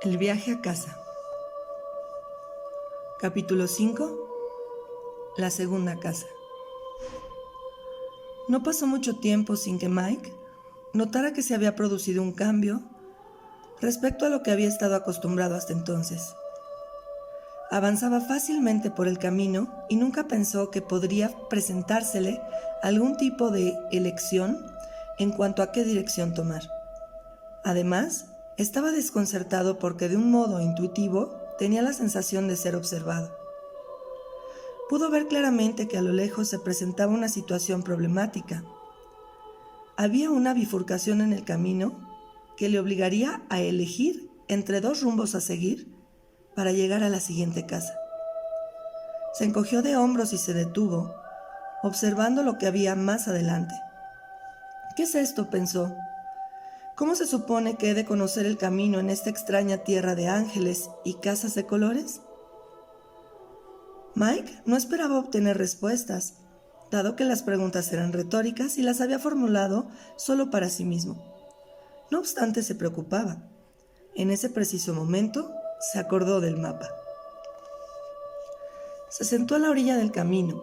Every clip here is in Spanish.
El viaje a casa. Capítulo 5. La segunda casa. No pasó mucho tiempo sin que Mike notara que se había producido un cambio respecto a lo que había estado acostumbrado hasta entonces. Avanzaba fácilmente por el camino y nunca pensó que podría presentársele algún tipo de elección en cuanto a qué dirección tomar. Además, estaba desconcertado porque de un modo intuitivo tenía la sensación de ser observado. Pudo ver claramente que a lo lejos se presentaba una situación problemática. Había una bifurcación en el camino que le obligaría a elegir entre dos rumbos a seguir para llegar a la siguiente casa. Se encogió de hombros y se detuvo, observando lo que había más adelante. ¿Qué es esto?, pensó. ¿Cómo se supone que he de conocer el camino en esta extraña tierra de ángeles y casas de colores? Mike no esperaba obtener respuestas, dado que las preguntas eran retóricas y las había formulado solo para sí mismo. No obstante, se preocupaba. En ese preciso momento, se acordó del mapa. Se sentó a la orilla del camino.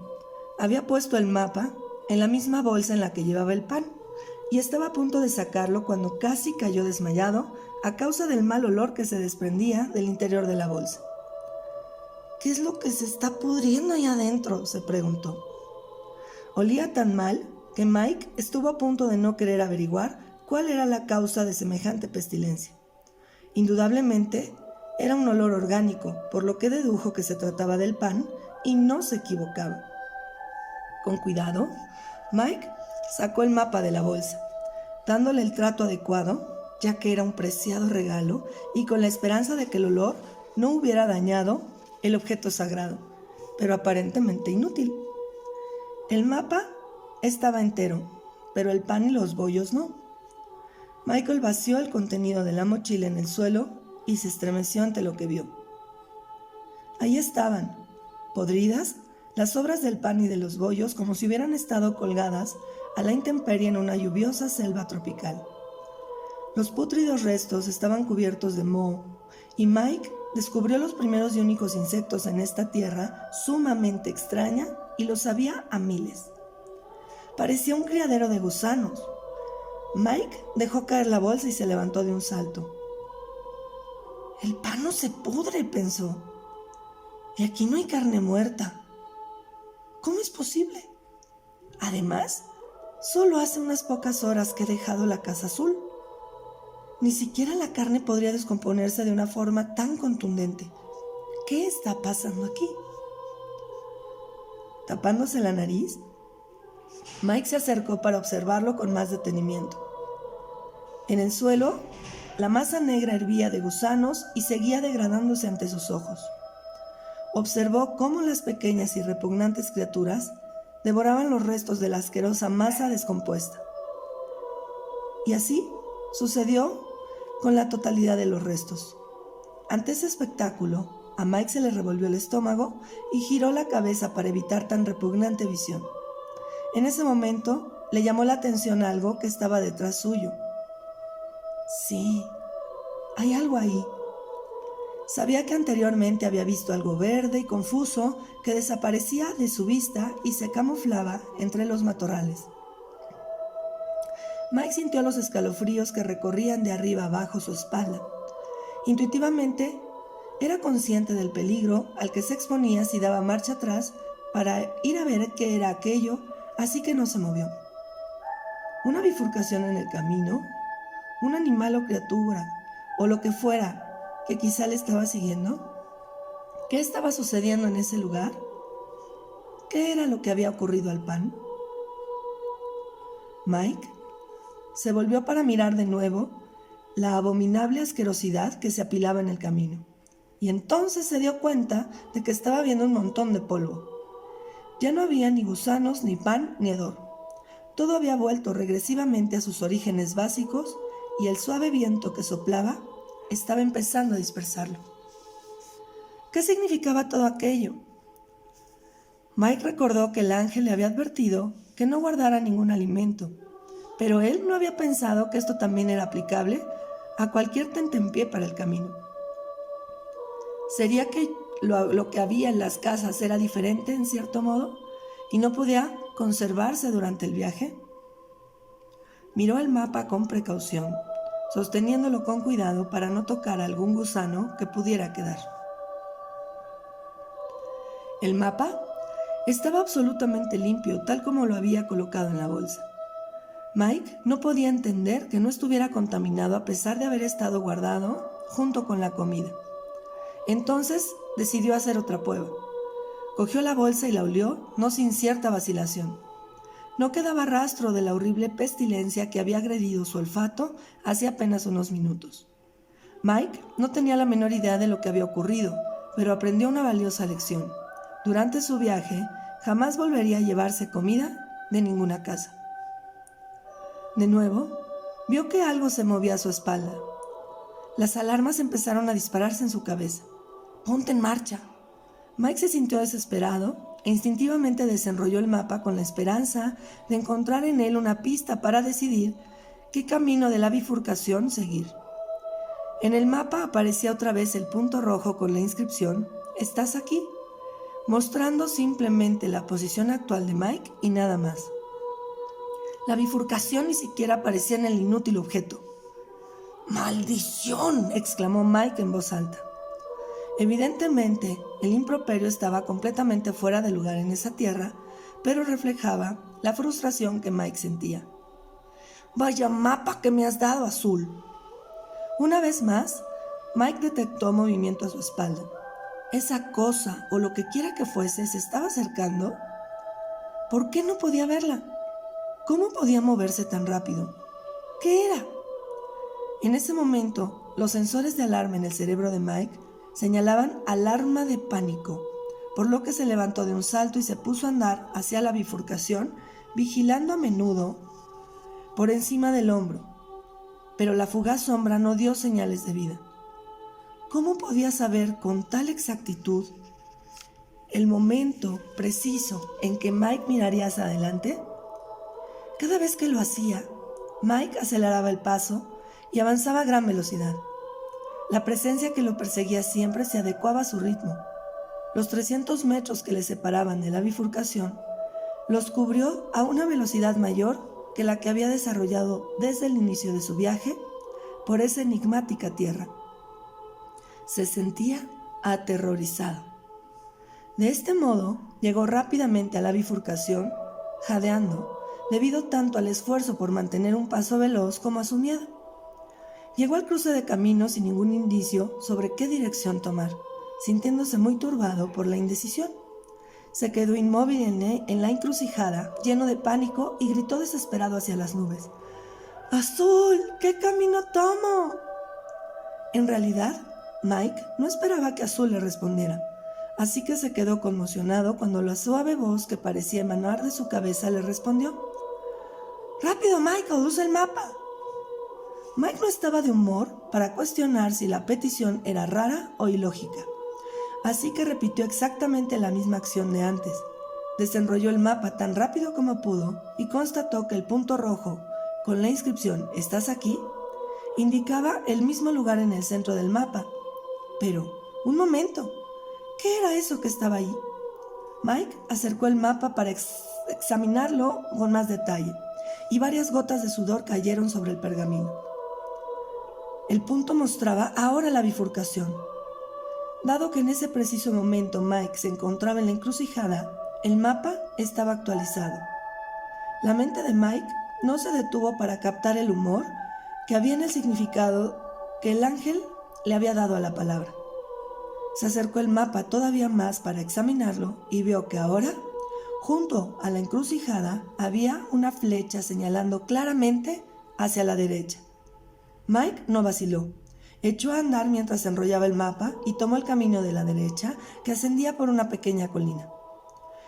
Había puesto el mapa en la misma bolsa en la que llevaba el pan, y estaba a punto de sacarlo cuando casi cayó desmayado a causa del mal olor que se desprendía del interior de la bolsa. ¿Qué es lo que se está pudriendo ahí adentro?, se preguntó. Olía tan mal que Mike estuvo a punto de no querer averiguar cuál era la causa de semejante pestilencia. Indudablemente era un olor orgánico, por lo que dedujo que se trataba del pan y no se equivocaba. Con cuidado, Mike sacó el mapa de la bolsa, dándole el trato adecuado, ya que era un preciado regalo, y con la esperanza de que el olor no hubiera dañado el objeto sagrado, pero aparentemente inútil. El mapa estaba entero, pero el pan y los bollos no. Michael vació el contenido de la mochila en el suelo y se estremeció ante lo que vio. Ahí estaban, podridas, las sobras del pan y de los bollos como si hubieran estado colgadas a la intemperie en una lluviosa selva tropical. Los pútridos restos estaban cubiertos de moho, y Mike descubrió los primeros y únicos insectos en esta tierra sumamente extraña y los sabía a miles. Parecía un criadero de gusanos. Mike dejó caer la bolsa y se levantó de un salto. El pan no se pudre, pensó. Y aquí no hay carne muerta. ¿Cómo es posible? Además, solo hace unas pocas horas que he dejado la casa azul. Ni siquiera la carne podría descomponerse de una forma tan contundente. ¿Qué está pasando aquí? Tapándose la nariz, Mike se acercó para observarlo con más detenimiento. En el suelo, la masa negra hervía de gusanos y seguía degradándose ante sus ojos. Observó cómo las pequeñas y repugnantes criaturas devoraban los restos de la asquerosa masa descompuesta. Y así sucedió con la totalidad de los restos. Ante ese espectáculo, a Mike se le revolvió el estómago y giró la cabeza para evitar tan repugnante visión. En ese momento, le llamó la atención algo que estaba detrás suyo. Sí, hay algo ahí. Sabía que anteriormente había visto algo verde y confuso que desaparecía de su vista y se camuflaba entre los matorrales. Mike sintió los escalofríos que recorrían de arriba abajo su espalda. Intuitivamente, era consciente del peligro al que se exponía si daba marcha atrás para ir a ver qué era aquello, así que no se movió. Una bifurcación en el camino, un animal o criatura, o lo que fuera que quizá le estaba siguiendo. ¿Qué estaba sucediendo en ese lugar? ¿Qué era lo que había ocurrido al pan? Mike se volvió para mirar de nuevo la abominable asquerosidad que se apilaba en el camino, y entonces se dio cuenta de que estaba viendo un montón de polvo. Ya no había ni gusanos, ni pan, ni hedor. Todo había vuelto regresivamente a sus orígenes básicos y el suave viento que soplaba estaba empezando a dispersarlo. ¿Qué significaba todo aquello? Mike recordó que el ángel le había advertido que no guardara ningún alimento, pero él no había pensado que esto también era aplicable a cualquier tentempié para el camino. ¿Sería que lo que había en las casas era diferente en cierto modo y no podía conservarse durante el viaje? Miró el mapa con precaución, sosteniéndolo con cuidado para no tocar algún gusano que pudiera quedar. El mapa estaba absolutamente limpio, tal como lo había colocado en la bolsa. Mike no podía entender que no estuviera contaminado a pesar de haber estado guardado junto con la comida. Entonces decidió hacer otra prueba. Cogió la bolsa y la olió, no sin cierta vacilación. No quedaba rastro de la horrible pestilencia que había agredido su olfato hace apenas unos minutos. Mike no tenía la menor idea de lo que había ocurrido, pero aprendió una valiosa lección. Durante su viaje, jamás volvería a llevarse comida de ninguna casa. De nuevo, vio que algo se movía a su espalda. Las alarmas empezaron a dispararse en su cabeza. «¡Ponte en marcha!». Mike se sintió desesperado e instintivamente desenrolló el mapa con la esperanza de encontrar en él una pista para decidir qué camino de la bifurcación seguir. En el mapa aparecía otra vez el punto rojo con la inscripción «Estás aquí», mostrando simplemente la posición actual de Mike y nada más. La bifurcación ni siquiera aparecía en el inútil objeto. «¡Maldición!», exclamó Mike en voz alta. Evidentemente, el improperio estaba completamente fuera de lugar en esa tierra, pero reflejaba la frustración que Mike sentía. «¡Vaya mapa que me has dado, Azul!». Una vez más, Mike detectó movimiento a su espalda. Esa cosa, o lo que quiera que fuese, se estaba acercando. ¿Por qué no podía verla? ¿Cómo podía moverse tan rápido? ¿Qué era? En ese momento, los sensores de alarma en el cerebro de Mike señalaban alarma de pánico, por lo que se levantó de un salto y se puso a andar hacia la bifurcación, vigilando a menudo por encima del hombro. Pero la fugaz sombra no dio señales de vida. ¿Cómo podía saber con tal exactitud el momento preciso en que Mike miraría hacia adelante? Cada vez que lo hacía, Mike aceleraba el paso y avanzaba a gran velocidad. La presencia que lo perseguía siempre se adecuaba a su ritmo. Los 300 metros que le separaban de la bifurcación los cubrió a una velocidad mayor que la que había desarrollado desde el inicio de su viaje por esa enigmática tierra. Se sentía aterrorizado. De este modo, llegó rápidamente a la bifurcación, jadeando, debido tanto al esfuerzo por mantener un paso veloz como a su miedo. Llegó al cruce de caminos sin ningún indicio sobre qué dirección tomar, sintiéndose muy turbado por la indecisión. Se quedó inmóvil en la encrucijada, lleno de pánico, y gritó desesperado hacia las nubes. «¡Azul! ¿Qué camino tomo?». En realidad, Mike no esperaba que Azul le respondiera, así que se quedó conmocionado cuando la suave voz que parecía emanar de su cabeza le respondió. «¡Rápido, Michael! ¡Usa el mapa!». Mike no estaba de humor para cuestionar si la petición era rara o ilógica, así que repitió exactamente la misma acción de antes. Desenrolló el mapa tan rápido como pudo y constató que el punto rojo, con la inscripción «Estás aquí», indicaba el mismo lugar en el centro del mapa. Pero, un momento, ¿qué era eso que estaba ahí? Mike acercó el mapa para examinarlo con más detalle, y varias gotas de sudor cayeron sobre el pergamino. El punto mostraba ahora la bifurcación. Dado que en ese preciso momento Mike se encontraba en la encrucijada, el mapa estaba actualizado. La mente de Mike no se detuvo para captar el humor que había en el significado que el ángel le había dado a la palabra. Se acercó el mapa todavía más para examinarlo y vio que ahora, junto a la encrucijada, había una flecha señalando claramente hacia la derecha. Mike no vaciló. Echó a andar mientras enrollaba el mapa y tomó el camino de la derecha que ascendía por una pequeña colina.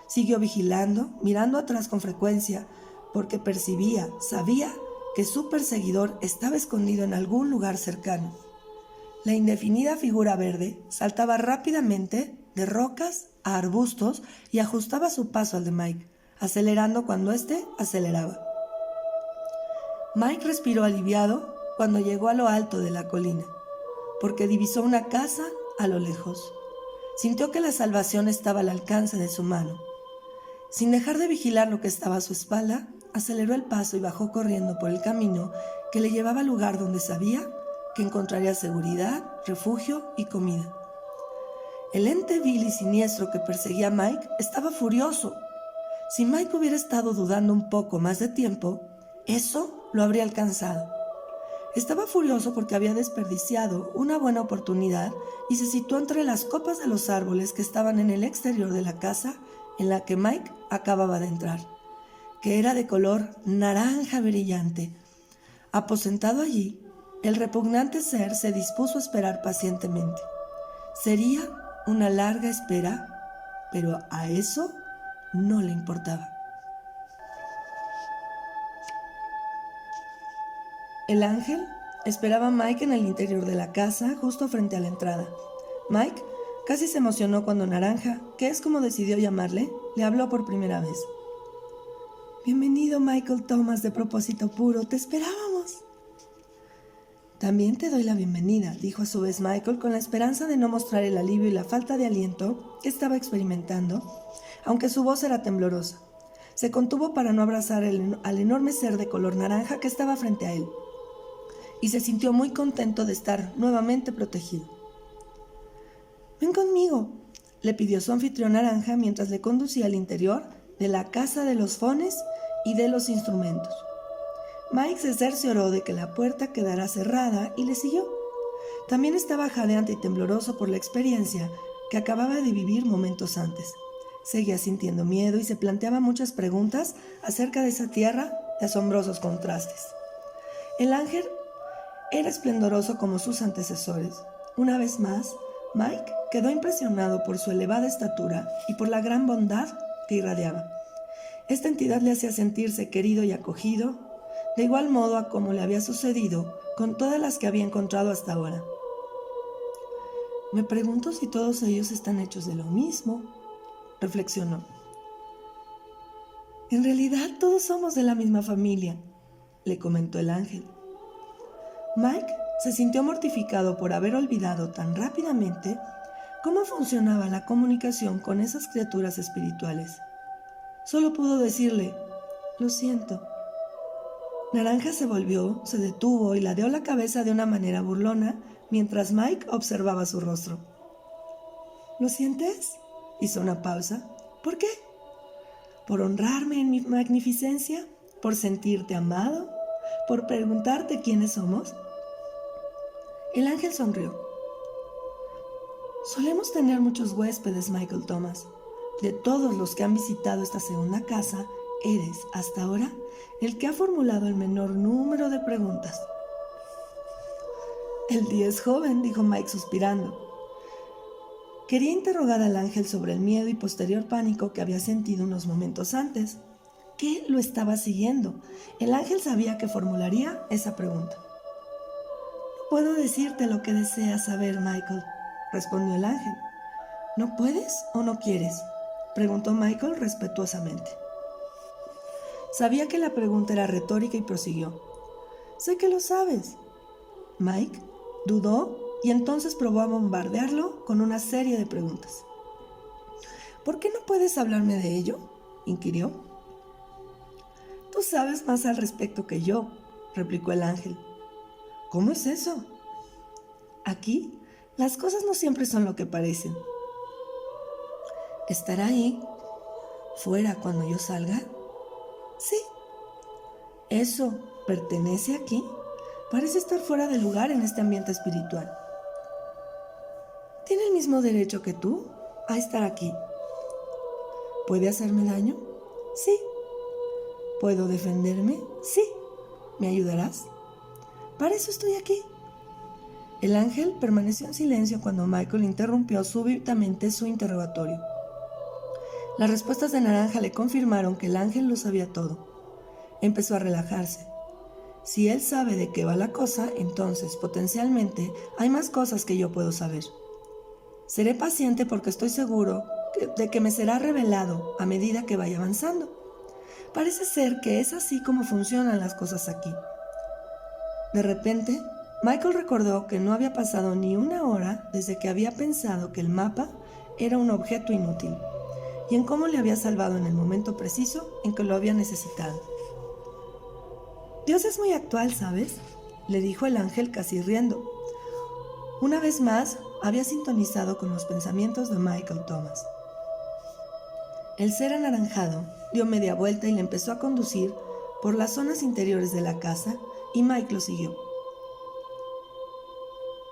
Siguió vigilando, mirando atrás con frecuencia, porque sabía que su perseguidor estaba escondido en algún lugar cercano. La indefinida figura verde saltaba rápidamente de rocas a arbustos y ajustaba su paso al de Mike, acelerando cuando éste aceleraba. Mike respiró aliviado cuando llegó a lo alto de la colina, porque divisó una casa a lo lejos. Sintió que la salvación estaba al alcance de su mano. Sin dejar de vigilar lo que estaba a su espalda, aceleró el paso y bajó corriendo por el camino que le llevaba al lugar donde sabía que encontraría seguridad, refugio y comida. El ente vil y siniestro que perseguía a Mike estaba furioso. Si Mike hubiera estado dudando un poco más de tiempo, eso lo habría alcanzado. Estaba furioso porque había desperdiciado una buena oportunidad y se situó entre las copas de los árboles que estaban en el exterior de la casa en la que Mike acababa de entrar, que era de color naranja brillante. Aposentado allí, el repugnante ser se dispuso a esperar pacientemente. Sería una larga espera, pero a eso no le importaba. El ángel esperaba a Mike en el interior de la casa, justo frente a la entrada. Mike casi se emocionó cuando Naranja, que es como decidió llamarle, le habló por primera vez. «Bienvenido, Michael Thomas, de Propósito Puro, te esperábamos». «También te doy la bienvenida», dijo a su vez Michael con la esperanza de no mostrar el alivio y la falta de aliento que estaba experimentando, aunque su voz era temblorosa. Se contuvo para no abrazar al enorme ser de color naranja que estaba frente a él, y se sintió muy contento de estar nuevamente protegido. «Ven conmigo», le pidió su anfitrión naranja mientras le conducía al interior de la casa de los fones y de los instrumentos. Mike se cercioró de que la puerta quedara cerrada y le siguió. También estaba jadeante y tembloroso por la experiencia que acababa de vivir momentos antes. Seguía sintiendo miedo y se planteaba muchas preguntas acerca de esa tierra de asombrosos contrastes. El ángel era esplendoroso como sus antecesores. Una vez más, Mike quedó impresionado por su elevada estatura y por la gran bondad que irradiaba. Esta entidad le hacía sentirse querido y acogido, de igual modo a como le había sucedido con todas las que había encontrado hasta ahora. «Me pregunto si todos ellos están hechos de lo mismo», reflexionó. «En realidad todos somos de la misma familia», le comentó el ángel. Mike se sintió mortificado por haber olvidado tan rápidamente cómo funcionaba la comunicación con esas criaturas espirituales. Solo pudo decirle, «Lo siento». Naranja se volvió, se detuvo y ladeó la cabeza de una manera burlona mientras Mike observaba su rostro. «¿Lo sientes?», hizo una pausa. «¿Por qué? ¿Por honrarme en mi magnificencia? ¿Por sentirte amado? ¿Por preguntarte quiénes somos?». El ángel sonrió. «Solemos tener muchos huéspedes, Michael Thomas. De todos los que han visitado esta segunda casa, eres, hasta ahora, el que ha formulado el menor número de preguntas». «El día es joven», dijo Mike suspirando. Quería interrogar al ángel sobre el miedo y posterior pánico que había sentido unos momentos antes. ¿Qué lo estaba siguiendo? El ángel sabía que formularía esa pregunta. «No puedo decirte lo que deseas saber, Michael», respondió el ángel. «¿No puedes o no quieres?», preguntó Michael respetuosamente. Sabía que la pregunta era retórica y prosiguió. «Sé que lo sabes». Mike dudó y entonces probó a bombardearlo con una serie de preguntas. «¿Por qué no puedes hablarme de ello?», inquirió. «Tú sabes más al respecto que yo», replicó el ángel. «¿Cómo es eso?». «Aquí, las cosas no siempre son lo que parecen». «¿Estará ahí, fuera, cuando yo salga?». «Sí». «¿Eso pertenece aquí? Parece estar fuera de lugar en este ambiente espiritual». «¿Tiene el mismo derecho que tú a estar aquí?». «¿Puede hacerme daño?». «Sí». «¿Puedo defenderme?». «Sí». «¿Me ayudarás?». «Para eso estoy aquí». El ángel permaneció en silencio cuando Michael interrumpió súbitamente su interrogatorio. Las respuestas de Naranja le confirmaron que el ángel lo sabía todo. Empezó a relajarse. Si él sabe de qué va la cosa, entonces, potencialmente, hay más cosas que yo puedo saber. Seré paciente porque estoy seguro de que me será revelado a medida que vaya avanzando. Parece ser que es así como funcionan las cosas aquí. De repente, Michael recordó que no había pasado ni una hora desde que había pensado que el mapa era un objeto inútil y en cómo le había salvado en el momento preciso en que lo había necesitado. Dios es muy actual, ¿sabes?, le dijo el ángel casi riendo. Una vez más, había sintonizado con los pensamientos de Michael Thomas. El ser anaranjado dio media vuelta y le empezó a conducir por las zonas interiores de la casa y Mike lo siguió.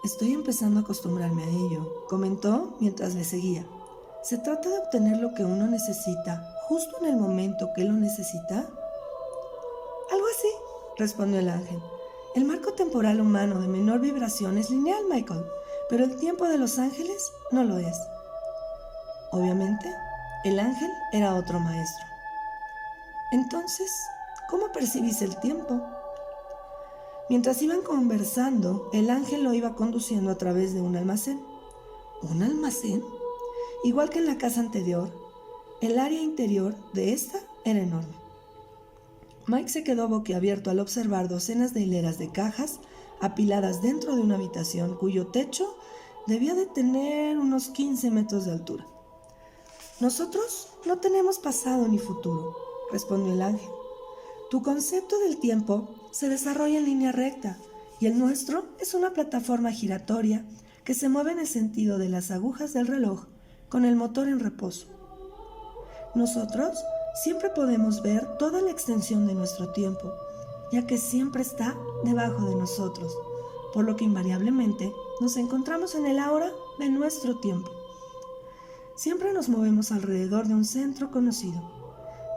Estoy empezando a acostumbrarme a ello, comentó mientras le seguía. ¿Se trata de obtener lo que uno necesita justo en el momento que lo necesita? Algo así, respondió el ángel. El marco temporal humano de menor vibración es lineal, Michael, pero el tiempo de los ángeles no lo es. Obviamente, el ángel era otro maestro. Entonces, ¿cómo percibís el tiempo? Mientras iban conversando, el ángel lo iba conduciendo a través de un almacén. ¿Un almacén? Igual que en la casa anterior, el área interior de esta era enorme. Mike se quedó boquiabierto al observar docenas de hileras de cajas apiladas dentro de una habitación cuyo techo debía de tener unos 15 metros de altura. Nosotros no tenemos pasado ni futuro, respondió el ángel. Tu concepto del tiempo se desarrolla en línea recta y el nuestro es una plataforma giratoria que se mueve en el sentido de las agujas del reloj con el motor en reposo. Nosotros siempre podemos ver toda la extensión de nuestro tiempo, ya que siempre está debajo de nosotros, por lo que invariablemente nos encontramos en el ahora de nuestro tiempo. Siempre nos movemos alrededor de un centro conocido.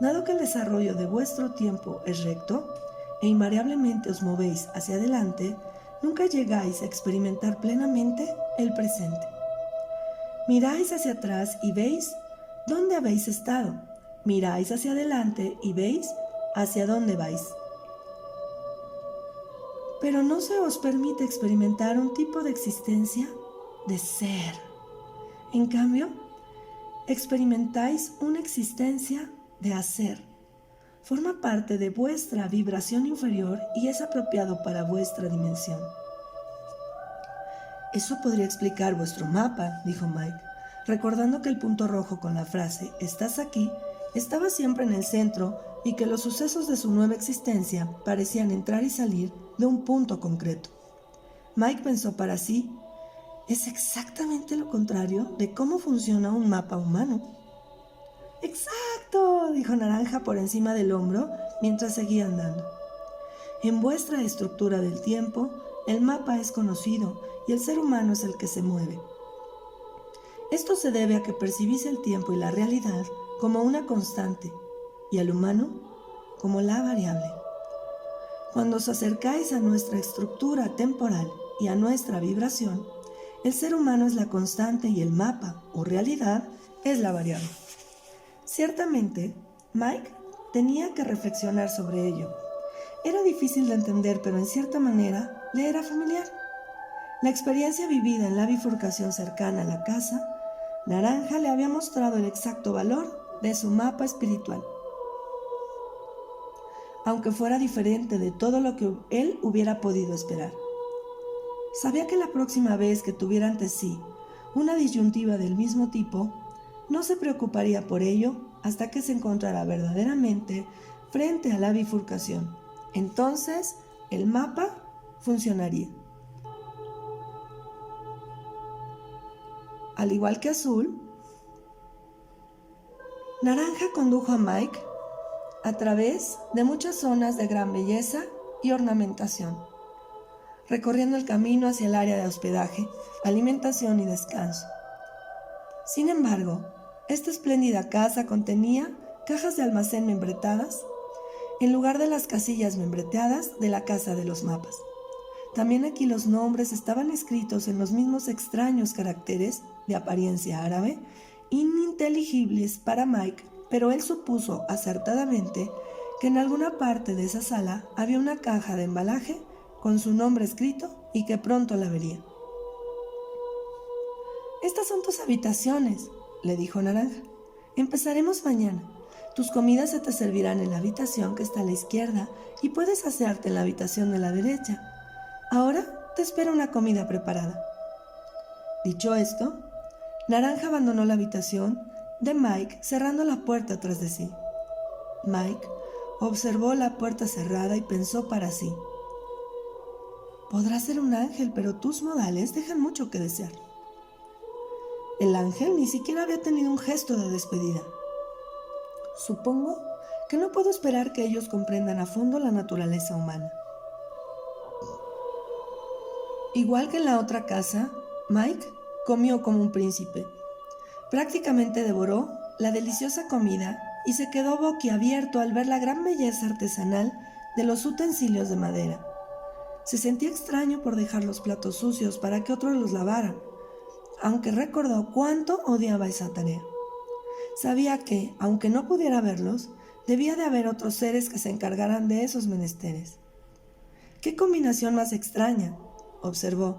Dado que el desarrollo de vuestro tiempo es recto, e invariablemente os movéis hacia adelante, nunca llegáis a experimentar plenamente el presente. Miráis hacia atrás y veis dónde habéis estado. Miráis hacia adelante y veis hacia dónde vais. Pero no se os permite experimentar un tipo de existencia de ser. En cambio, experimentáis una existencia de hacer. Forma parte de vuestra vibración inferior y es apropiado para vuestra dimensión. Eso podría explicar vuestro mapa, dijo Mike, recordando que el punto rojo con la frase «estás aquí» estaba siempre en el centro y que los sucesos de su nueva existencia parecían entrar y salir de un punto concreto. Mike pensó para sí, es exactamente lo contrario de cómo funciona un mapa humano. ¡Exacto!, dijo Naranja por encima del hombro mientras seguía andando. En vuestra estructura del tiempo, el mapa es conocido y el ser humano es el que se mueve. Esto se debe a que percibís el tiempo y la realidad como una constante y al humano como la variable. Cuando os acercáis a nuestra estructura temporal y a nuestra vibración, el ser humano es la constante y el mapa o realidad es la variable. Ciertamente, Mike tenía que reflexionar sobre ello. Era difícil de entender, pero en cierta manera le era familiar. La experiencia vivida en la bifurcación cercana a la casa Naranja le había mostrado el exacto valor de su mapa espiritual. Aunque fuera diferente de todo lo que él hubiera podido esperar. Sabía que la próxima vez que tuviera ante sí una disyuntiva del mismo tipo, no se preocuparía por ello hasta que se encontrara verdaderamente frente a la bifurcación. Entonces, el mapa funcionaría. Al igual que Azul, Naranja condujo a Mike a través de muchas zonas de gran belleza y ornamentación, recorriendo el camino hacia el área de hospedaje, alimentación y descanso. Sin embargo, esta espléndida casa contenía cajas de almacén membretadas en lugar de las casillas membreteadas de la casa de los mapas. También aquí los nombres estaban escritos en los mismos extraños caracteres de apariencia árabe, ininteligibles para Mike, pero él supuso acertadamente que en alguna parte de esa sala había una caja de embalaje con su nombre escrito y que pronto la vería. «Estas son tus habitaciones», le dijo Naranja. «Empezaremos mañana. Tus comidas se te servirán en la habitación que está a la izquierda y puedes asearte en la habitación de la derecha. Ahora te espera una comida preparada. Dicho esto, Naranja abandonó la habitación de Mike cerrando la puerta tras de sí. Mike observó la puerta cerrada y pensó para sí: podrá ser un ángel, pero tus modales dejan mucho que desear. El ángel ni siquiera había tenido un gesto de despedida. Supongo que no puedo esperar que ellos comprendan a fondo la naturaleza humana. Igual que en la otra casa, Mike comió como un príncipe. Prácticamente devoró la deliciosa comida y se quedó boquiabierto al ver la gran belleza artesanal de los utensilios de madera. Se sentía extraño por dejar los platos sucios para que otros los lavaran, aunque recordó cuánto odiaba esa tarea. Sabía que, aunque no pudiera verlos, debía de haber otros seres que se encargaran de esos menesteres. ¡Qué combinación más extraña!, observó.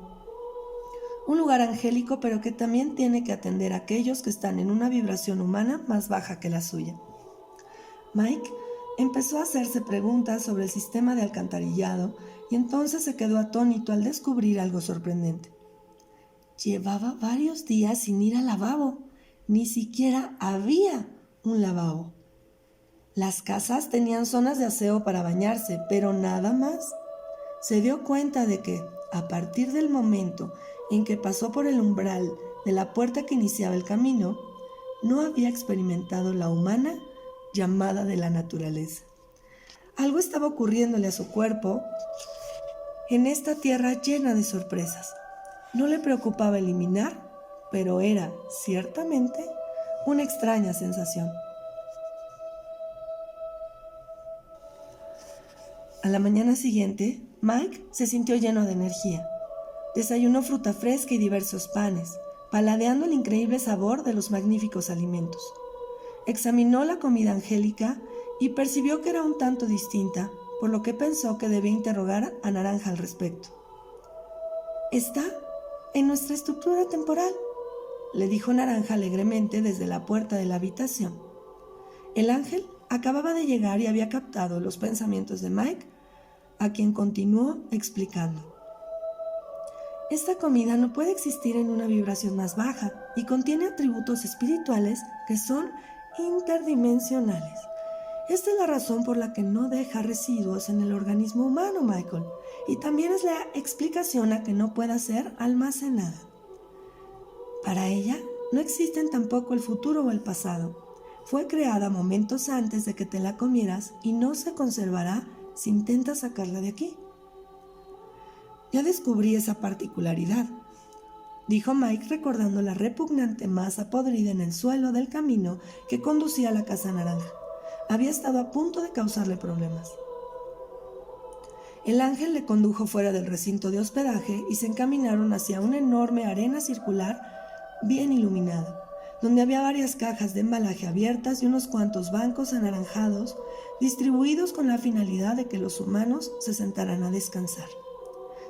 Un lugar angélico, pero que también tiene que atender a aquellos que están en una vibración humana más baja que la suya. Mike empezó a hacerse preguntas sobre el sistema de alcantarillado y entonces se quedó atónito al descubrir algo sorprendente. Llevaba varios días sin ir al lavabo. Ni siquiera había un lavabo. Las casas tenían zonas de aseo para bañarse, pero nada más. Se dio cuenta de que, a partir del momento en que pasó por el umbral de la puerta que iniciaba el camino, no había experimentado la humana llamada de la naturaleza. Algo estaba ocurriéndole a su cuerpo en esta tierra llena de sorpresas. No le preocupaba eliminar, pero era, ciertamente, una extraña sensación. A la mañana siguiente, Mike se sintió lleno de energía. Desayunó fruta fresca y diversos panes, paladeando el increíble sabor de los magníficos alimentos. Examinó la comida angélica y percibió que era un tanto distinta, por lo que pensó que debía interrogar a Naranja al respecto. «Está en nuestra estructura temporal», le dijo Naranja alegremente desde la puerta de la habitación. El ángel acababa de llegar y había captado los pensamientos de Mike, a quien continuó explicando. Esta comida no puede existir en una vibración más baja y contiene atributos espirituales que son interdimensionales. Esta es la razón por la que no deja residuos en el organismo humano, Michael, y también es la explicación a que no pueda ser almacenada. Para ella no existen tampoco el futuro o el pasado. Fue creada momentos antes de que te la comieras y no se conservará si intentas sacarla de aquí. Ya descubrí esa particularidad, dijo Mike recordando la repugnante masa podrida en el suelo del camino que conducía a la Casa Naranja. Había estado a punto de causarle problemas. El ángel le condujo fuera del recinto de hospedaje y se encaminaron hacia una enorme arena circular bien iluminada, donde había varias cajas de embalaje abiertas y unos cuantos bancos anaranjados distribuidos con la finalidad de que los humanos se sentaran a descansar.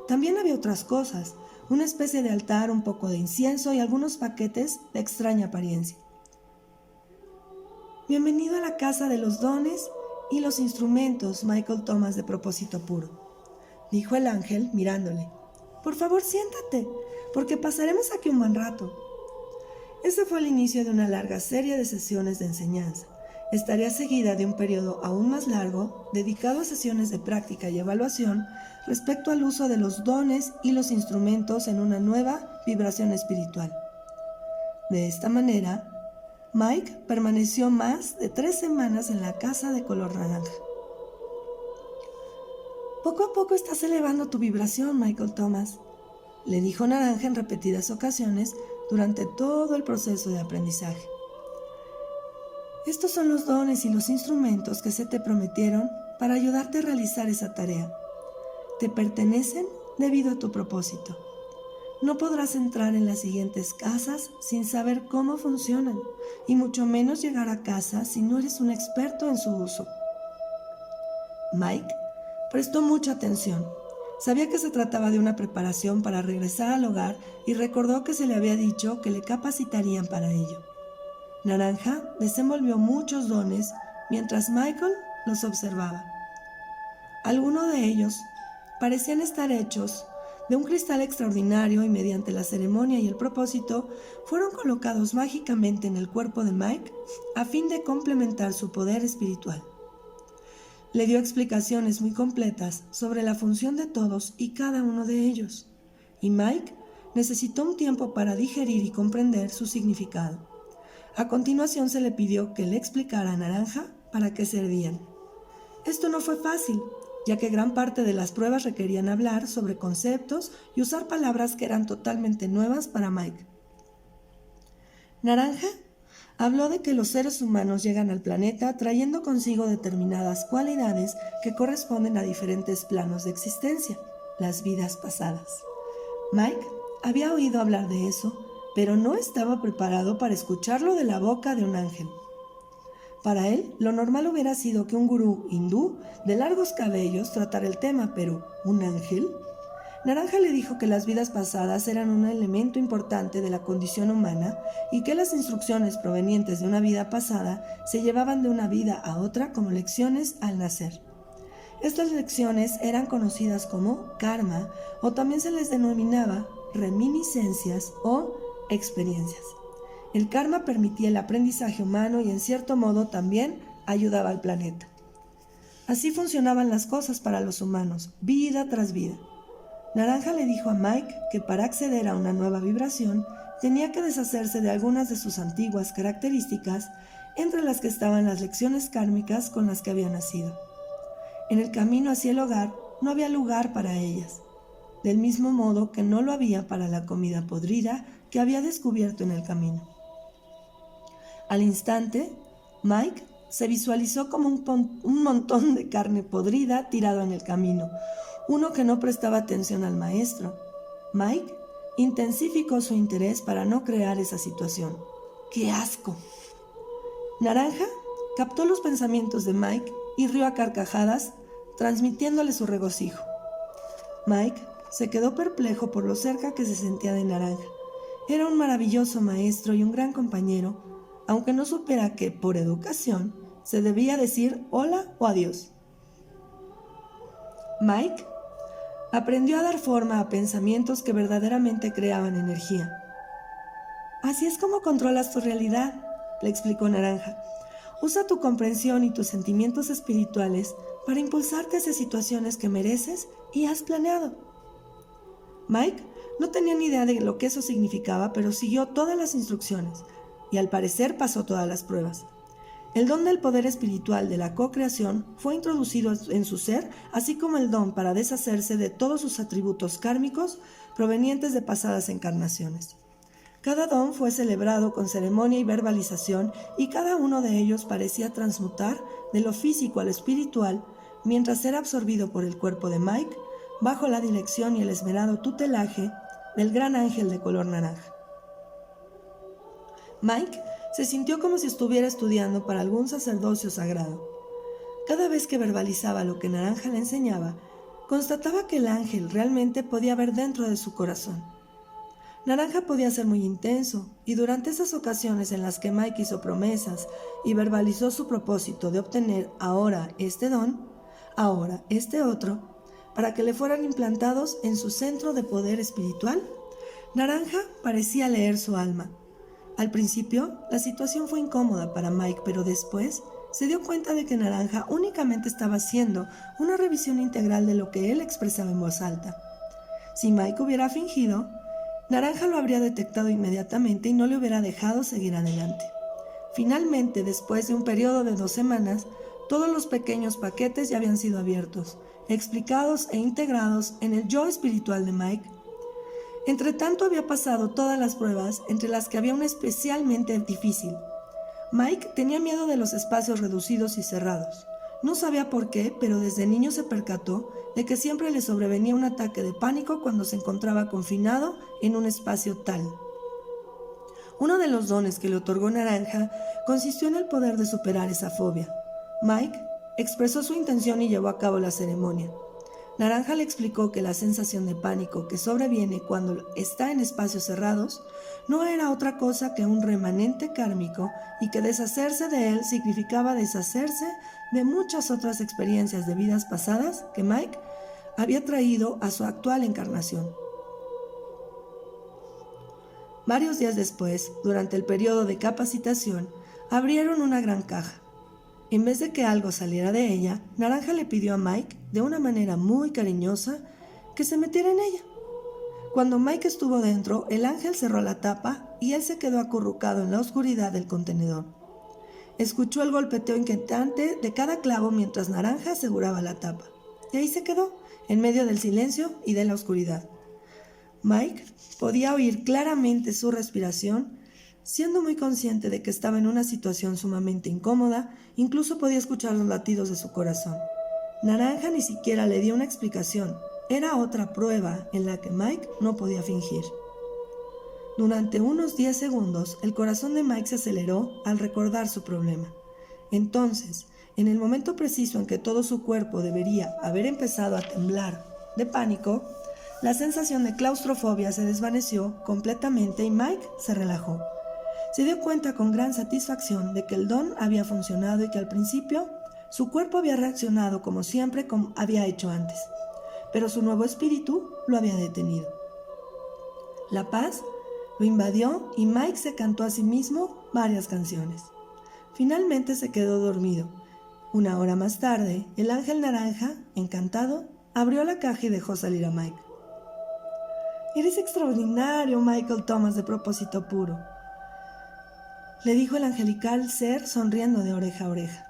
También había otras cosas, una especie de altar, un poco de incienso y algunos paquetes de extraña apariencia. «Bienvenido a la casa de los dones y los instrumentos, Michael Thomas de propósito puro», dijo el ángel mirándole. «Por favor, siéntate, porque pasaremos aquí un buen rato». Ese fue el inicio de una larga serie de sesiones de enseñanza. Estaría seguida de un periodo aún más largo, dedicado a sesiones de práctica y evaluación respecto al uso de los dones y los instrumentos en una nueva vibración espiritual. De esta manera, Mike permaneció más de 3 semanas en la casa de color naranja. «Poco a poco estás elevando tu vibración, Michael Thomas», le dijo Naranja en repetidas ocasiones durante todo el proceso de aprendizaje. «Estos son los dones y los instrumentos que se te prometieron para ayudarte a realizar esa tarea. Te pertenecen debido a tu propósito. No podrás entrar en las siguientes casas sin saber cómo funcionan, y mucho menos llegar a casa si no eres un experto en su uso». Mike prestó mucha atención. Sabía que se trataba de una preparación para regresar al hogar y recordó que se le había dicho que le capacitarían para ello. Naranja desenvolvió muchos dones mientras Michael los observaba. Algunos de ellos parecían estar hechos de un cristal extraordinario y mediante la ceremonia y el propósito fueron colocados mágicamente en el cuerpo de Mike a fin de complementar su poder espiritual. Le dio explicaciones muy completas sobre la función de todos y cada uno de ellos, y Mike necesitó un tiempo para digerir y comprender su significado. A continuación se le pidió que le explicara a Naranja para qué servían. Esto no fue fácil, ya que gran parte de las pruebas requerían hablar sobre conceptos y usar palabras que eran totalmente nuevas para Mike. Naranja habló de que los seres humanos llegan al planeta trayendo consigo determinadas cualidades que corresponden a diferentes planos de existencia, las vidas pasadas. Mike había oído hablar de eso, pero no estaba preparado para escucharlo de la boca de un ángel. Para él, lo normal hubiera sido que un gurú hindú de largos cabellos tratara el tema, pero ¿un ángel? Naranja le dijo que las vidas pasadas eran un elemento importante de la condición humana y que las instrucciones provenientes de una vida pasada se llevaban de una vida a otra como lecciones al nacer. Estas lecciones eran conocidas como karma o también se les denominaba reminiscencias o experiencias. El karma permitía el aprendizaje humano y en cierto modo también ayudaba al planeta. Así funcionaban las cosas para los humanos, vida tras vida. Naranja le dijo a Mike que para acceder a una nueva vibración tenía que deshacerse de algunas de sus antiguas características, entre las que estaban las lecciones kármicas con las que había nacido. En el camino hacia el hogar no había lugar para ellas, del mismo modo que no lo había para la comida podrida que había descubierto en el camino. Al instante, Mike se visualizó como un montón de carne podrida tirado en el camino, uno que no prestaba atención al maestro. Mike intensificó su interés para no crear esa situación. ¡Qué asco! Naranja captó los pensamientos de Mike y rió a carcajadas, transmitiéndole su regocijo. Mike se quedó perplejo por lo cerca que se sentía de Naranja. Era un maravilloso maestro y un gran compañero, aunque no supiera que, por educación, se debía decir hola o adiós. Mike aprendió a dar forma a pensamientos que verdaderamente creaban energía. Así es como controlas tu realidad, le explicó Naranja. Usa tu comprensión y tus sentimientos espirituales para impulsarte hacia situaciones que mereces y has planeado. Mike no tenía ni idea de lo que eso significaba, pero siguió todas las instrucciones y al parecer pasó todas las pruebas. El don del poder espiritual de la co-creación fue introducido en su ser, así como el don para deshacerse de todos sus atributos kármicos provenientes de pasadas encarnaciones. Cada don fue celebrado con ceremonia y verbalización y cada uno de ellos parecía transmutar de lo físico a lo espiritual mientras era absorbido por el cuerpo de Mike bajo la dirección y el esmerado tutelaje del gran ángel de color naranja. Mike se sintió como si estuviera estudiando para algún sacerdocio sagrado. Cada vez que verbalizaba lo que Naranja le enseñaba, constataba que el ángel realmente podía ver dentro de su corazón. Naranja podía ser muy intenso, y durante esas ocasiones en las que Mike hizo promesas y verbalizó su propósito de obtener ahora este don, ahora este otro, para que le fueran implantados en su centro de poder espiritual, Naranja parecía leer su alma. Al principio, la situación fue incómoda para Mike, pero después se dio cuenta de que Naranja únicamente estaba haciendo una revisión integral de lo que él expresaba en voz alta. Si Mike hubiera fingido, Naranja lo habría detectado inmediatamente y no le hubiera dejado seguir adelante. Finalmente, después de un periodo de 2 semanas, todos los pequeños paquetes ya habían sido abiertos, explicados e integrados en el yo espiritual de Mike. Entre tanto había pasado todas las pruebas, entre las que había una especialmente difícil. Mike tenía miedo de los espacios reducidos y cerrados. No sabía por qué, pero desde niño se percató de que siempre le sobrevenía un ataque de pánico cuando se encontraba confinado en un espacio tal. Uno de los dones que le otorgó Naranja consistió en el poder de superar esa fobia. Mike expresó su intención y llevó a cabo la ceremonia. Naranja le explicó que la sensación de pánico que sobreviene cuando está en espacios cerrados no era otra cosa que un remanente kármico y que deshacerse de él significaba deshacerse de muchas otras experiencias de vidas pasadas que Mike había traído a su actual encarnación. Varios días después, durante el periodo de capacitación, abrieron una gran caja. En vez de que algo saliera de ella, Naranja le pidió a Mike, de una manera muy cariñosa, que se metiera en ella. Cuando Mike estuvo dentro, el ángel cerró la tapa y él se quedó acurrucado en la oscuridad del contenedor. Escuchó el golpeteo inquietante de cada clavo mientras Naranja aseguraba la tapa. Y ahí se quedó, en medio del silencio y de la oscuridad. Mike podía oír claramente su respiración, siendo muy consciente de que estaba en una situación sumamente incómoda, incluso podía escuchar los latidos de su corazón. Naranja ni siquiera le dio una explicación. Era otra prueba en la que Mike no podía fingir. Durante unos 10 segundos, el corazón de Mike se aceleró al recordar su problema. Entonces, en el momento preciso en que todo su cuerpo debería haber empezado a temblar de pánico, la sensación de claustrofobia se desvaneció completamente y Mike se relajó. Se dio cuenta con gran satisfacción de que el don había funcionado y que al principio su cuerpo había reaccionado como siempre como había hecho antes, pero su nuevo espíritu lo había detenido. La paz lo invadió y Mike se cantó a sí mismo varias canciones. Finalmente se quedó dormido. Una hora más tarde, el ángel naranja, encantado, abrió la caja y dejó salir a Mike. «Eres extraordinario, Michael Thomas, de propósito puro», le dijo el angelical ser sonriendo de oreja a oreja.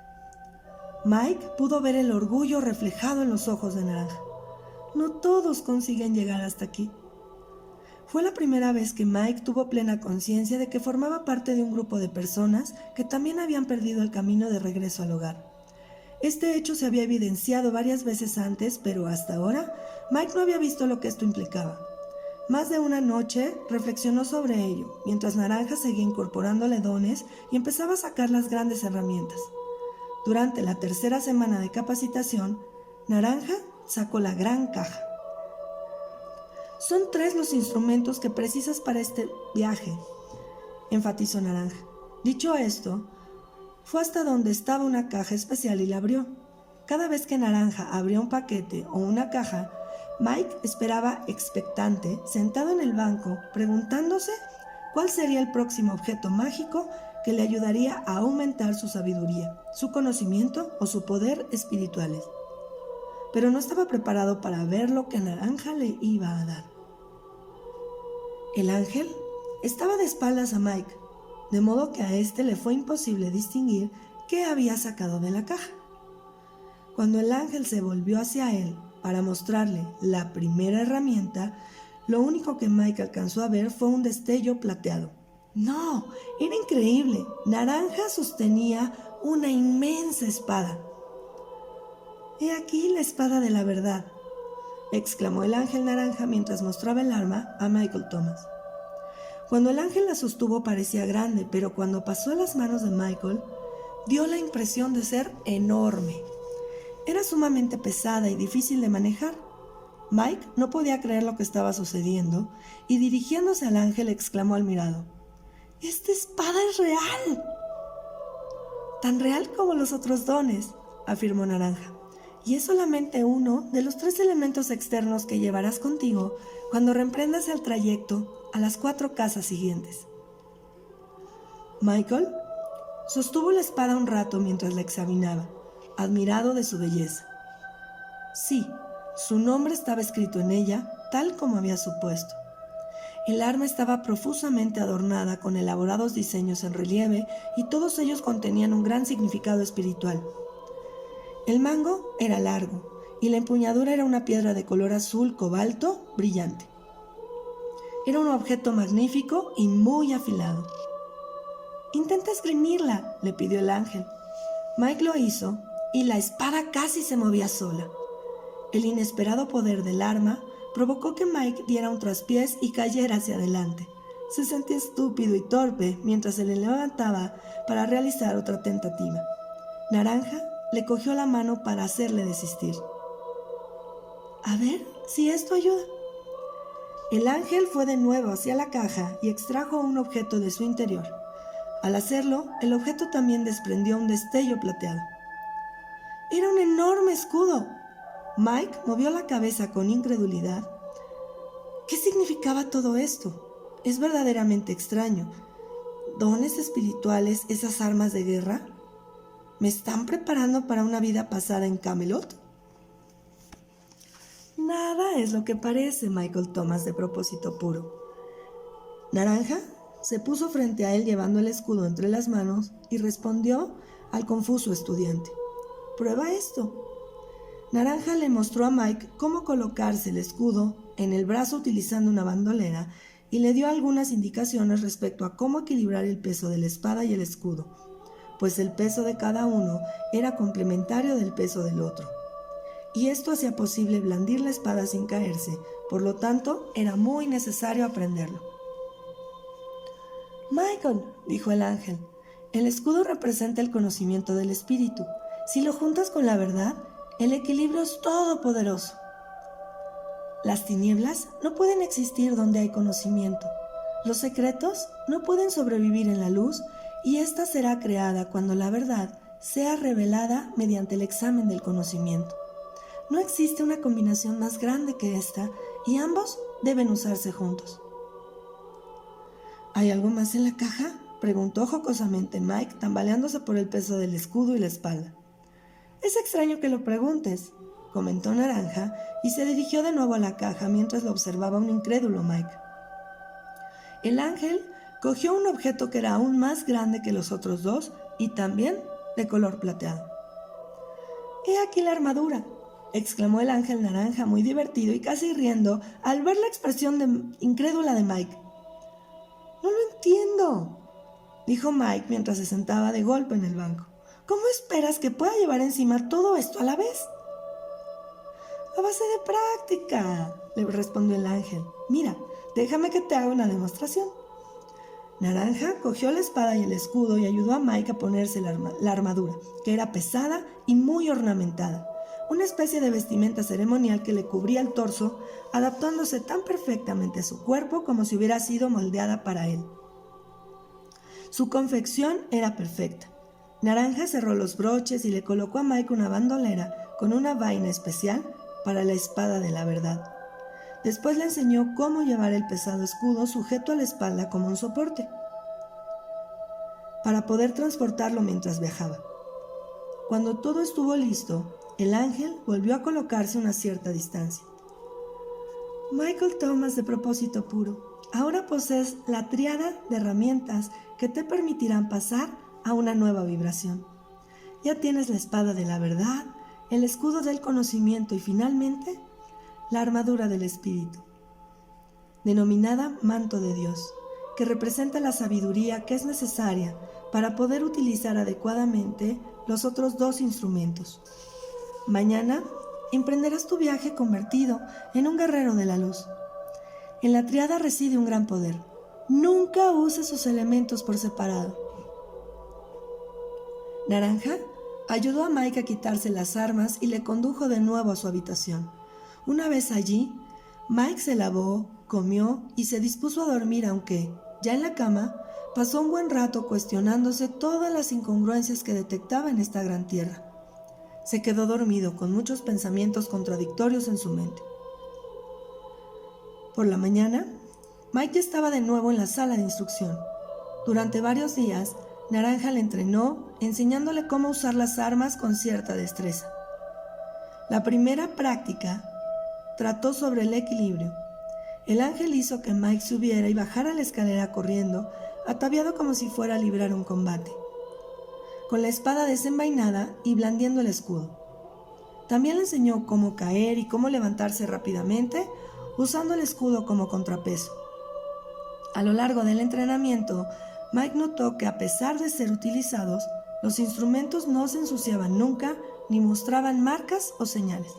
Mike pudo ver el orgullo reflejado en los ojos de Naranja. No todos consiguen llegar hasta aquí. Fue la primera vez que Mike tuvo plena conciencia de que formaba parte de un grupo de personas que también habían perdido el camino de regreso al hogar. Este hecho se había evidenciado varias veces antes, pero hasta ahora Mike no había visto lo que esto implicaba. Más de una noche reflexionó sobre ello, mientras Naranja seguía incorporándole dones y empezaba a sacar las grandes herramientas. Durante la tercera semana de capacitación, Naranja sacó la gran caja. «Son 3 los instrumentos que precisas para este viaje», enfatizó Naranja. Dicho esto, fue hasta donde estaba una caja especial y la abrió. Cada vez que Naranja abría un paquete o una caja, Mike esperaba expectante, sentado en el banco, preguntándose cuál sería el próximo objeto mágico que le ayudaría a aumentar su sabiduría, su conocimiento o su poder espirituales. Pero no estaba preparado para ver lo que Naranja le iba a dar. El ángel estaba de espaldas a Mike, de modo que a este le fue imposible distinguir qué había sacado de la caja. Cuando el ángel se volvió hacia él para mostrarle la primera herramienta, lo único que Mike alcanzó a ver fue un destello plateado. ¡No! Era increíble. Naranja sostenía una inmensa espada. «He aquí la espada de la verdad», exclamó el ángel naranja mientras mostraba el arma a Michael Thomas. Cuando el ángel la sostuvo parecía grande, pero cuando pasó a las manos de Michael, dio la impresión de ser enorme. Era sumamente pesada y difícil de manejar. Mike no podía creer lo que estaba sucediendo y dirigiéndose al ángel exclamó admirado: «¡Esta espada es real!». «Tan real como los otros dones», afirmó Naranja, «y es solamente uno de los 3 elementos externos que llevarás contigo cuando reemprendas el trayecto a las 4 casas siguientes». Michael sostuvo la espada un rato mientras la examinaba, admirado de su belleza. Sí, su nombre estaba escrito en ella, tal como había supuesto. El arma estaba profusamente adornada con elaborados diseños en relieve y todos ellos contenían un gran significado espiritual. El mango era largo y la empuñadura era una piedra de color azul cobalto brillante. Era un objeto magnífico y muy afilado. «Intenta esgrimirla», le pidió el ángel. Mike lo hizo y la espada casi se movía sola. El inesperado poder del arma provocó que Mike diera un traspiés y cayera hacia adelante. Se sentía estúpido y torpe mientras se le levantaba para realizar otra tentativa. Naranja le cogió la mano para hacerle desistir. «A ver si esto ayuda». El ángel fue de nuevo hacia la caja y extrajo un objeto de su interior. Al hacerlo, el objeto también desprendió un destello plateado. «Era un enorme escudo», Mike movió la cabeza con incredulidad. ¿Qué significaba todo esto? Es verdaderamente extraño. ¿Dones espirituales, esas armas de guerra? ¿Me están preparando para una vida pasada en Camelot? Nada es lo que parece, Michael Thomas, de propósito puro. Naranja se puso frente a él llevando el escudo entre las manos y respondió al confuso estudiante. Prueba esto. Naranja le mostró a Mike cómo colocarse el escudo en el brazo utilizando una bandolera y le dio algunas indicaciones respecto a cómo equilibrar el peso de la espada y el escudo, pues el peso de cada uno era complementario del peso del otro. Y esto hacía posible blandir la espada sin caerse, por lo tanto era muy necesario aprenderlo. Michael, dijo el ángel, el escudo representa el conocimiento del espíritu. Si lo juntas con la verdad, el equilibrio es todopoderoso. Las tinieblas no pueden existir donde hay conocimiento. Los secretos no pueden sobrevivir en la luz y ésta será creada cuando la verdad sea revelada mediante el examen del conocimiento. No existe una combinación más grande que esta y ambos deben usarse juntos. ¿Hay algo más en la caja?, preguntó jocosamente Mike, tambaleándose por el peso del escudo y la espalda. Es extraño que lo preguntes, comentó Naranja y se dirigió de nuevo a la caja mientras lo observaba un incrédulo Mike. El ángel cogió un objeto que era aún más grande que los otros dos y también de color plateado. «He aquí la armadura», exclamó el ángel naranja muy divertido y casi riendo al ver la expresión incrédula de Mike. «No lo entiendo», dijo Mike mientras se sentaba de golpe en el banco. «¿Cómo esperas que pueda llevar encima todo esto a la vez?» «A base de práctica», le respondió el ángel. «Mira, déjame que te haga una demostración». Naranja cogió la espada y el escudo y ayudó a Mike a ponerse la armadura, que era pesada y muy ornamentada, una especie de vestimenta ceremonial que le cubría el torso, adaptándose tan perfectamente a su cuerpo como si hubiera sido moldeada para él. Su confección era perfecta. Naranja cerró los broches y le colocó a Mike una bandolera con una vaina especial para la espada de la verdad. Después le enseñó cómo llevar el pesado escudo sujeto a la espalda como un soporte, para poder transportarlo mientras viajaba. Cuando todo estuvo listo, el ángel volvió a colocarse a una cierta distancia. Michael Thomas, de propósito puro, ahora posees la tríada de herramientas que te permitirán pasar a una nueva vibración. Ya tienes la espada de la verdad, el escudo del conocimiento y finalmente la armadura del espíritu, denominada manto de Dios, que representa la sabiduría que es necesaria para poder utilizar adecuadamente los otros dos instrumentos. Mañana emprenderás tu viaje convertido en un guerrero de la luz. En la tríada reside un gran poder. Nunca uses sus elementos por separado. Naranja ayudó a Mike a quitarse las armas y le condujo de nuevo a su habitación. Una vez allí, Mike se lavó, comió y se dispuso a dormir, aunque, ya en la cama, pasó un buen rato cuestionándose todas las incongruencias que detectaba en esta gran tierra. Se quedó dormido con muchos pensamientos contradictorios en su mente. Por la mañana, Mike ya estaba de nuevo en la sala de instrucción. Durante varios días, Naranja le entrenó, enseñándole cómo usar las armas con cierta destreza. La primera práctica trató sobre el equilibrio. El ángel hizo que Mike subiera y bajara la escalera corriendo, ataviado como si fuera a librar un combate, con la espada desenvainada y blandiendo el escudo. También le enseñó cómo caer y cómo levantarse rápidamente, usando el escudo como contrapeso. A lo largo del entrenamiento, Mike notó que a pesar de ser utilizados, los instrumentos no se ensuciaban nunca ni mostraban marcas o señales.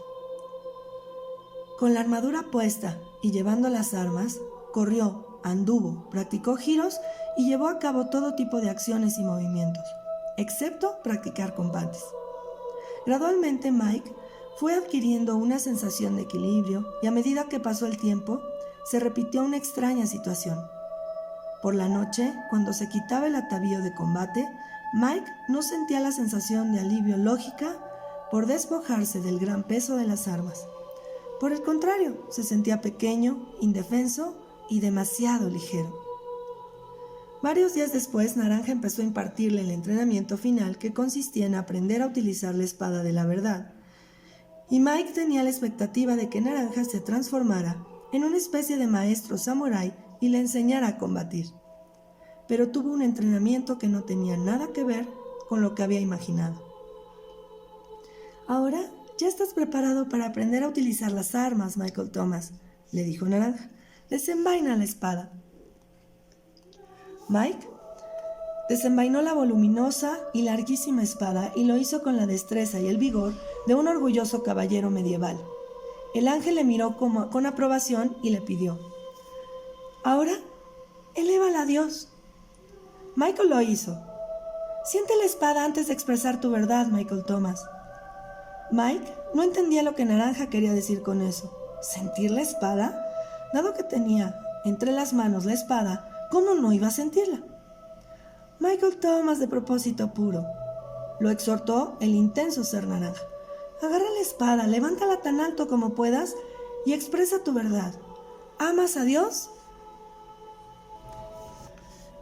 Con la armadura puesta y llevando las armas, corrió, anduvo, practicó giros y llevó a cabo todo tipo de acciones y movimientos, excepto practicar combates. Gradualmente Mike fue adquiriendo una sensación de equilibrio y a medida que pasó el tiempo, se repitió una extraña situación. Por la noche, cuando se quitaba el atavío de combate, Mike no sentía la sensación de alivio lógica por despojarse del gran peso de las armas. Por el contrario, se sentía pequeño, indefenso y demasiado ligero. Varios días después, Naranja empezó a impartirle el entrenamiento final que consistía en aprender a utilizar la espada de la verdad. Y Mike tenía la expectativa de que Naranja se transformara en una especie de maestro samurái y le enseñara a combatir. Pero tuvo un entrenamiento que no tenía nada que ver con lo que había imaginado. «Ahora ya estás preparado para aprender a utilizar las armas, Michael Thomas», le dijo Naranja. «Desenvaina la espada». Mike desenvainó la voluminosa y larguísima espada y lo hizo con la destreza y el vigor de un orgulloso caballero medieval. El ángel le miró con aprobación y le pidió: «Ahora, elévala a Dios». Michael lo hizo. «Siente la espada antes de expresar tu verdad, Michael Thomas». Mike no entendía lo que Naranja quería decir con eso. ¿Sentir la espada? Dado que tenía entre las manos la espada, ¿cómo no iba a sentirla? «Michael Thomas, de propósito puro», lo exhortó el intenso ser Naranja. «Agarra la espada, levántala tan alto como puedas y expresa tu verdad. ¿Amas a Dios?».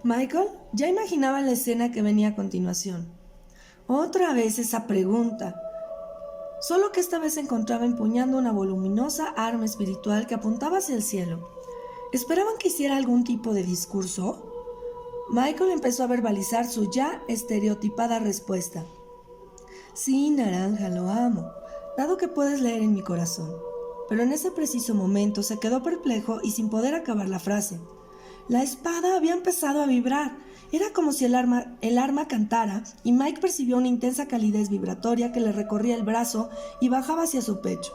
Michael ya imaginaba la escena que venía a continuación. Otra vez esa pregunta, solo que esta vez se encontraba empuñando una voluminosa arma espiritual que apuntaba hacia el cielo. ¿Esperaban que hiciera algún tipo de discurso? Michael empezó a verbalizar su ya estereotipada respuesta. «Sí, Naranja, lo amo, dado que puedes leer en mi corazón». Pero en ese preciso momento se quedó perplejo y sin poder acabar la frase. La espada había empezado a vibrar. Era como si el arma cantara, y Mike percibió una intensa calidez vibratoria que le recorría el brazo y bajaba hacia su pecho.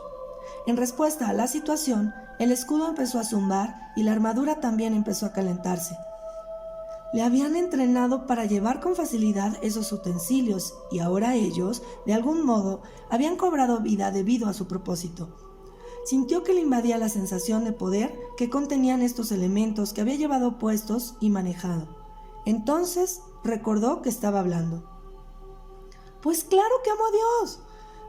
En respuesta a la situación, el escudo empezó a zumbar y la armadura también empezó a calentarse. Le habían entrenado para llevar con facilidad esos utensilios y ahora ellos, de algún modo, habían cobrado vida debido a su propósito. Sintió que le invadía la sensación de poder que contenían estos elementos que había llevado puestos y manejado. Entonces recordó que estaba hablando. «Pues claro que amo a Dios».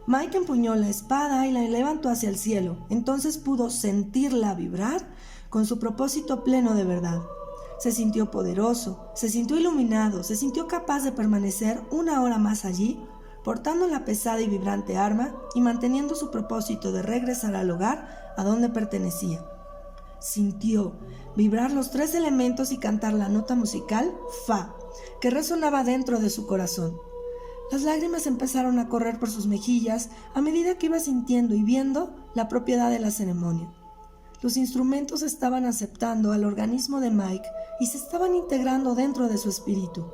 Mike empuñó la espada y la levantó hacia el cielo. Entonces pudo sentirla vibrar con su propósito pleno de verdad. Se sintió poderoso, se sintió iluminado, se sintió capaz de permanecer una hora más allí, portando la pesada y vibrante arma y manteniendo su propósito de regresar al hogar a donde pertenecía. Sintió vibrar los 3 elementos y cantar la nota musical Fa, que resonaba dentro de su corazón. Las lágrimas empezaron a correr por sus mejillas a medida que iba sintiendo y viendo la propiedad de la ceremonia. Los instrumentos estaban aceptando al organismo de Mike y se estaban integrando dentro de su espíritu.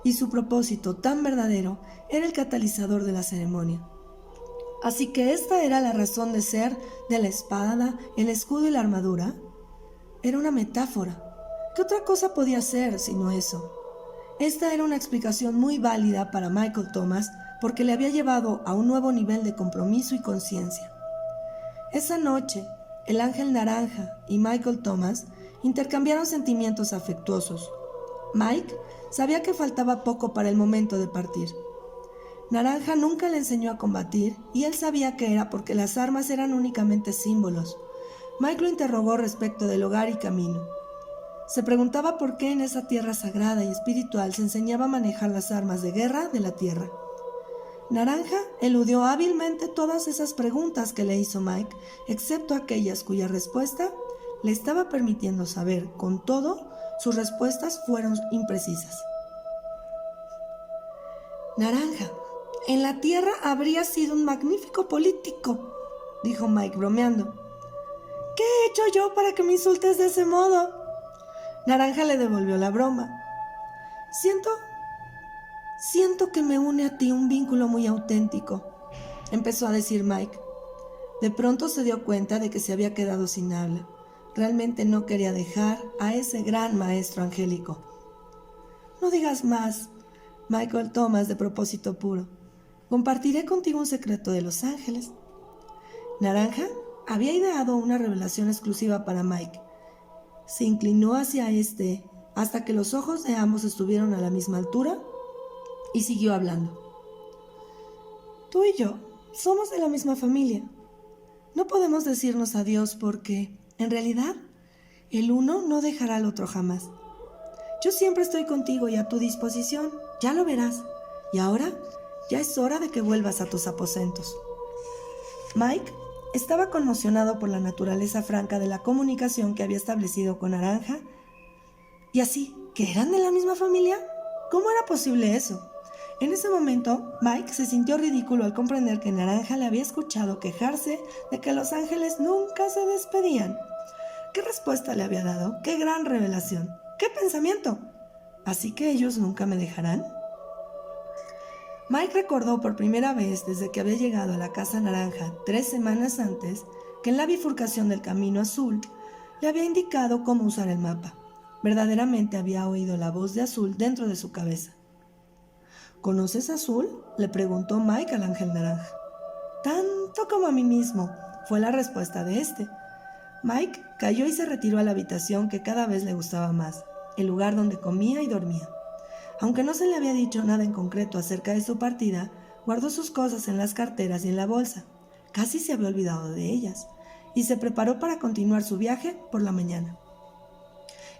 Y su propósito tan verdadero era el catalizador de la ceremonia. Así que esta era la razón de ser de la espada, el escudo y la armadura. Era una metáfora. ¿Qué otra cosa podía ser sino eso? Esta era una explicación muy válida para Michael Thomas porque le había llevado a un nuevo nivel de compromiso y conciencia. Esa noche, el ángel naranja y Michael Thomas intercambiaron sentimientos afectuosos. Mike sabía que faltaba poco para el momento de partir. Naranja nunca le enseñó a combatir y él sabía que era porque las armas eran únicamente símbolos. Mike lo interrogó respecto del hogar y camino. Se preguntaba por qué en esa tierra sagrada y espiritual se enseñaba a manejar las armas de guerra de la tierra. Naranja eludió hábilmente todas esas preguntas que le hizo Mike, excepto aquellas cuya respuesta le estaba permitiendo saber. Con todo, sus respuestas fueron imprecisas. Naranja, en la tierra habría sido un magnífico político, dijo Mike bromeando. ¿Qué he hecho yo para que me insultes de ese modo? Naranja le devolvió la broma. Siento que me une a ti un vínculo muy auténtico, empezó a decir Mike. De pronto se dio cuenta de que se había quedado sin habla. Realmente no quería dejar a ese gran maestro angélico. No digas más, Michael Thomas, de propósito puro. Compartiré contigo un secreto de los ángeles. Naranja había ideado una revelación exclusiva para Mike. Se inclinó hacia este hasta que los ojos de ambos estuvieron a la misma altura y siguió hablando. Tú y yo somos de la misma familia. No podemos decirnos adiós porque, en realidad, el uno no dejará al otro jamás. Yo siempre estoy contigo y a tu disposición, ya lo verás. Y ahora, ya es hora de que vuelvas a tus aposentos. Mike estaba conmocionado por la naturaleza franca de la comunicación que había establecido con Naranja. ¿Y así, que eran de la misma familia? ¿Cómo era posible eso? En ese momento, Mike se sintió ridículo al comprender que Naranja le había escuchado quejarse de que los ángeles nunca se despedían. ¿Qué respuesta le había dado? ¡Qué gran revelación! ¡Qué pensamiento! ¿Así que ellos nunca me dejarán? Mike recordó por primera vez desde que había llegado a la Casa Naranja 3 semanas antes que en la bifurcación del Camino Azul le había indicado cómo usar el mapa. Verdaderamente había oído la voz de Azul dentro de su cabeza. ¿Conoces a Azul?, le preguntó Mike al ángel naranja. Tanto como a mí mismo, fue la respuesta de este. Mike cayó y se retiró a la habitación que cada vez le gustaba más, el lugar donde comía y dormía. Aunque no se le había dicho nada en concreto acerca de su partida, guardó sus cosas en las carteras y en la bolsa. Casi se había olvidado de ellas, y se preparó para continuar su viaje por la mañana.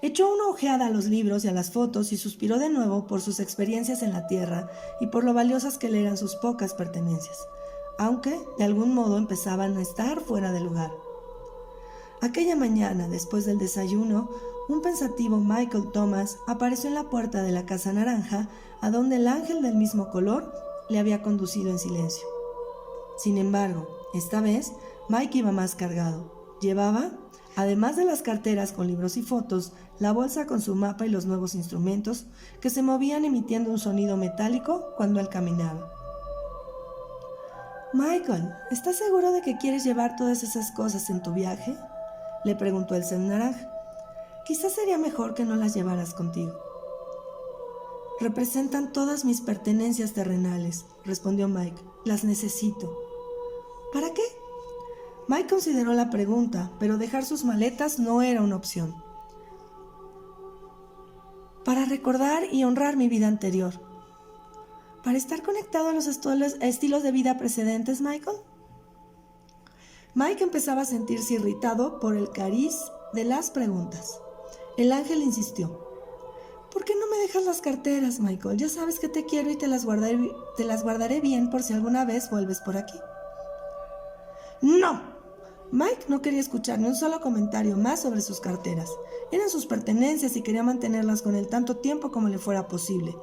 Echó una ojeada a los libros y a las fotos y suspiró de nuevo por sus experiencias en la Tierra y por lo valiosas que le eran sus pocas pertenencias, aunque de algún modo empezaban a estar fuera de lugar. Aquella mañana, después del desayuno, un pensativo Michael Thomas apareció en la puerta de la Casa Naranja, a donde el ángel del mismo color le había conducido en silencio. Sin embargo, esta vez, Mike iba más cargado. Llevaba, además de las carteras con libros y fotos, la bolsa con su mapa y los nuevos instrumentos que se movían emitiendo un sonido metálico cuando él caminaba. «Michael, ¿estás seguro de que quieres llevar todas esas cosas en tu viaje?», le preguntó el ser naranja. «Quizás sería mejor que no las llevaras contigo». «Representan todas mis pertenencias terrenales», respondió Mike. «Las necesito». «¿Para qué?». Mike consideró la pregunta, pero dejar sus maletas no era una opción. «Para recordar y honrar mi vida anterior». «¿Para estar conectado a los estilos de vida precedentes, Michael?». Mike empezaba a sentirse irritado por el cariz de las preguntas. El ángel insistió. «¿Por qué no me dejas las carteras, Michael? Ya sabes que te quiero y te las guardaré bien por si alguna vez vuelves por aquí». «¡No!». Mike no quería escuchar ni un solo comentario más sobre sus carteras. Eran sus pertenencias y quería mantenerlas con él tanto tiempo como le fuera posible.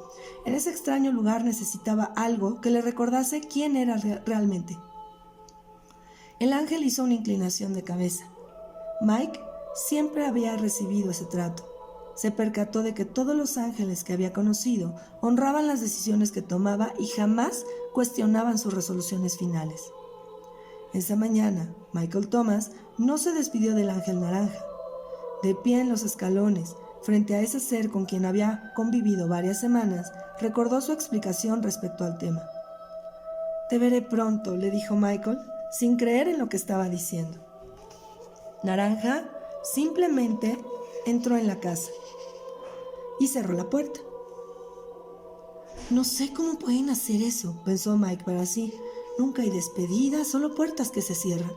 En ese extraño lugar necesitaba algo que le recordase quién era realmente. El ángel hizo una inclinación de cabeza. Mike siempre había recibido ese trato. Se percató de que todos los ángeles que había conocido honraban las decisiones que tomaba y jamás cuestionaban sus resoluciones finales. Esa mañana, Michael Thomas no se despidió del ángel naranja. De pie en los escalones, frente a ese ser con quien había convivido varias semanas, recordó su explicación respecto al tema. «Te veré pronto», le dijo Michael, sin creer en lo que estaba diciendo. Naranja simplemente entró en la casa y cerró la puerta. «No sé cómo pueden hacer eso», pensó Mike para sí. «Nunca hay despedidas, solo puertas que se cierran».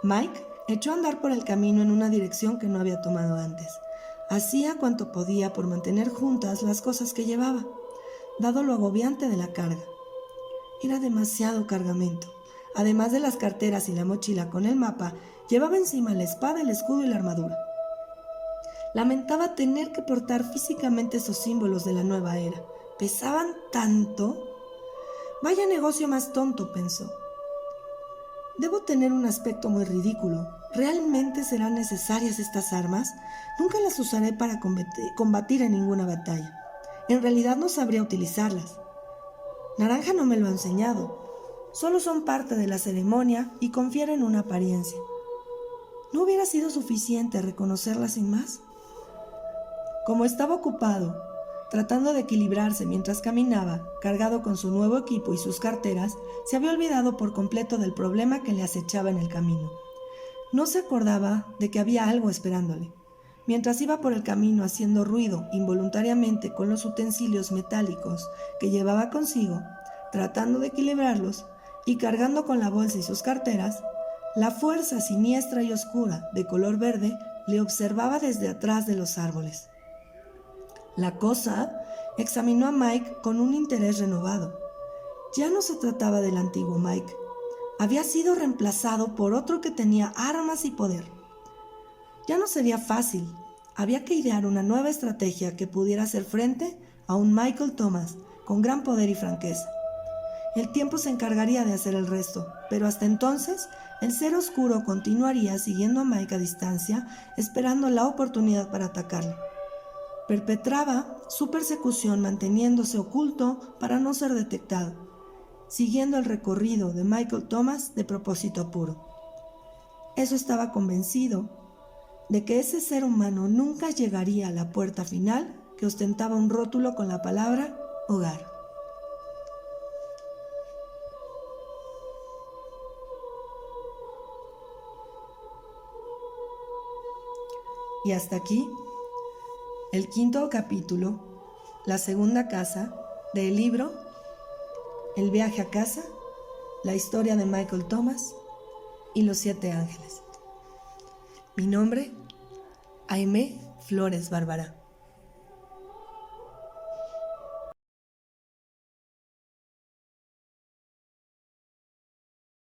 Mike echó a andar por el camino en una dirección que no había tomado antes. Hacía cuanto podía por mantener juntas las cosas que llevaba, dado lo agobiante de la carga. Era demasiado cargamento. Además de las carteras y la mochila con el mapa, llevaba encima la espada, el escudo y la armadura. Lamentaba tener que portar físicamente esos símbolos de la nueva era. Pesaban tanto. «Vaya negocio más tonto», pensó. «Debo tener un aspecto muy ridículo. ¿Realmente serán necesarias estas armas? Nunca las usaré para combatir en ninguna batalla. En realidad no sabría utilizarlas. Naranja no me lo ha enseñado. Solo son parte de la ceremonia y confieren una apariencia. ¿No hubiera sido suficiente reconocerlas sin más?». Como estaba ocupado tratando de equilibrarse mientras caminaba, cargado con su nuevo equipo y sus carteras, se había olvidado por completo del problema que le acechaba en el camino. No se acordaba de que había algo esperándole. Mientras iba por el camino haciendo ruido involuntariamente con los utensilios metálicos que llevaba consigo, tratando de equilibrarlos, y cargando con la bolsa y sus carteras, la fuerza siniestra y oscura de color verde le observaba desde atrás de los árboles. La cosa examinó a Mike con un interés renovado. Ya no se trataba del antiguo Mike. Había sido reemplazado por otro que tenía armas y poder. Ya no sería fácil. Había que idear una nueva estrategia que pudiera hacer frente a un Michael Thomas con gran poder y franqueza. El tiempo se encargaría de hacer el resto, pero hasta entonces el ser oscuro continuaría siguiendo a Mike a distancia, esperando la oportunidad para atacarlo. Perpetraba su persecución manteniéndose oculto para no ser detectado, siguiendo el recorrido de Michael Thomas de propósito puro. Eso estaba convencido de que ese ser humano nunca llegaría a la puerta final que ostentaba un rótulo con la palabra hogar. Y hasta aquí el quinto capítulo, la segunda casa del libro El viaje a casa, la historia de Michael Thomas y los 7 ángeles. Mi nombre, Aimé Flores Bárbara.